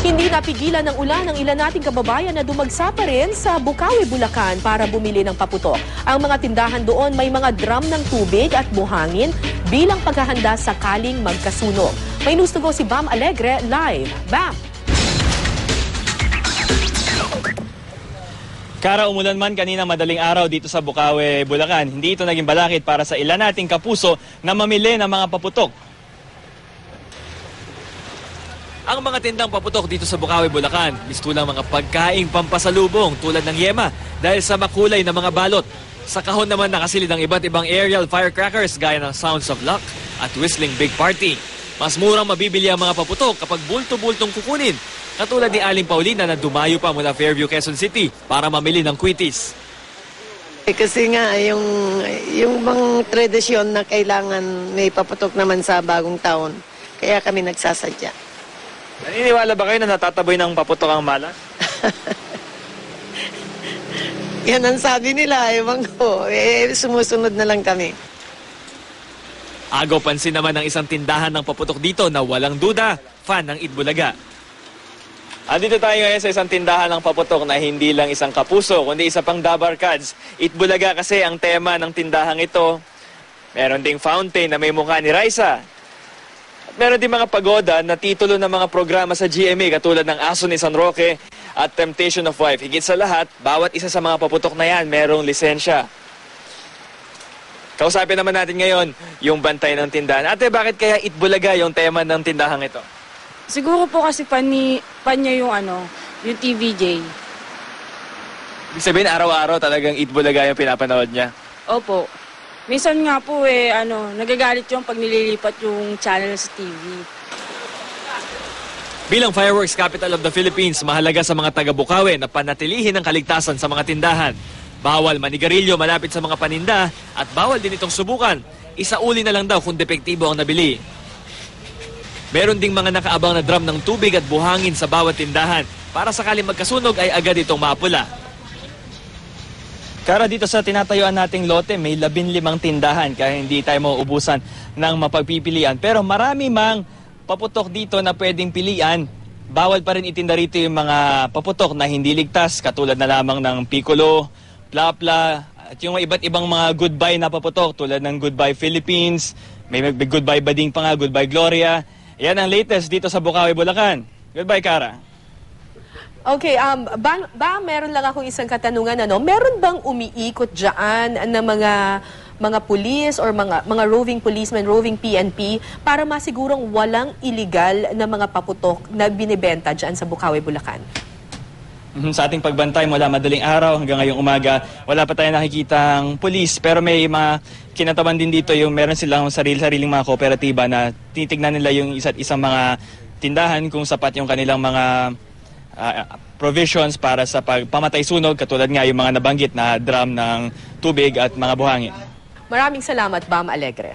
Hindi napigilan ng ulan ng ilan nating kababayan na dumagsa pa rin sa Bukawi, Bulacan para bumili ng paputok. Ang mga tindahan doon may mga drum ng tubig at buhangin bilang paghahanda sakaling magkasunog. May news to go si Bam Alegre live. Bam! Kara, umulan man kanina madaling araw dito sa Bukawi, Bulacan. Hindi ito naging balakid para sa ilan nating kapuso na mamili ng mga paputok. Ang mga tindang paputok dito sa Bukawi, Bulacan, mistulang mga pagkaing pampasalubong tulad ng yema dahil sa makulay na mga balot. Sa kahon naman nakasilid ang iba't ibang aerial firecrackers gaya ng Sounds of Luck at Whistling Big Party. Mas murang mabibili ang mga paputok kapag bulto-bultong kukunin, katulad ni Aling Paulina na dumayo pa mula Fairview, Quezon City para mamili ng kwitis. Kasi nga, yung bang tradisyon na kailangan may paputok naman sa bagong taon, kaya kami nagsasadya. Naniniwala ba kayo na natataboy ng paputok ang malas? Yan ang sabi nila, ewan ko. Sumusunod na lang kami. Agaw pansin naman ng isang tindahan ng paputok dito na walang duda, fan ng Itbulaga. Andito tayo ngayon sa isang tindahan ng paputok na hindi lang isang kapuso, kundi isa pang dabarkads. Itbulaga kasi ang tema ng tindahang ito. Meron ding fountain na may mukha ni Raisa. Meron din mga pagoda na titulo ng mga programa sa GMA katulad ng Aso ni San Roque at Temptation of Wife. Higit sa lahat, bawat isa sa mga paputok na yan merong lisensya. Kausapin naman natin ngayon yung bantay ng tindahan. Ate, bakit kaya Itbulaga yung tema ng tindahang ito? Siguro po kasi pan niya yung yung TVJ. Ibig sabihin, araw-araw talagang Itbulaga yung pinapanood niya? Opo. Minsan nga po nagagalit yung pag nililipat yung channel sa TV. Bilang fireworks capital of the Philippines, mahalaga sa mga taga-Bukawi na panatilihin ang kaligtasan sa mga tindahan. Bawal manigarilyo malapit sa mga paninda at bawal din itong subukan. Isauli na lang daw kung depektibo ang nabili. Meron ding mga nakaabang na drum ng tubig at buhangin sa bawat tindahan para sakaling magkasunog ay agad itong mapula. Kara, dito sa tinatayuan nating lote, may 15 tindahan kaya hindi tayo mauubusan ng mapagpipilian. Pero marami mang paputok dito na pwedeng pilian. Bawal pa rin itinda rito yung mga paputok na hindi ligtas, katulad na lamang ng Piccolo, Plapla, at yung iba't ibang mga goodbye na paputok tulad ng Goodbye Philippines, may Goodbye Bading pa nga, Goodbye Gloria. Yan ang latest dito sa Bukawi, Bulacan. Goodbye, Kara. Okay, meron lang akong isang katanungan, meron bang umiikot dyan na mga pulis or mga roving policemen, roving PNP para masigurong walang illegal na mga paputok na binibenta dyan sa Bukawi, Bulacan? Sa ating pagbantay mula madaling araw hanggang ngayong umaga, wala pa tayong nakikitang pulis, pero may mga kinataban din dito yung meron silang sariling mga kooperatiba na titignan nila yung isa't isang mga tindahan kung sapat yung kanilang mga provisions para sa pagpamatay sunog, katulad nga yung mga nabanggit na drum ng tubig at mga buhangin. Maraming salamat, Bam Alegre.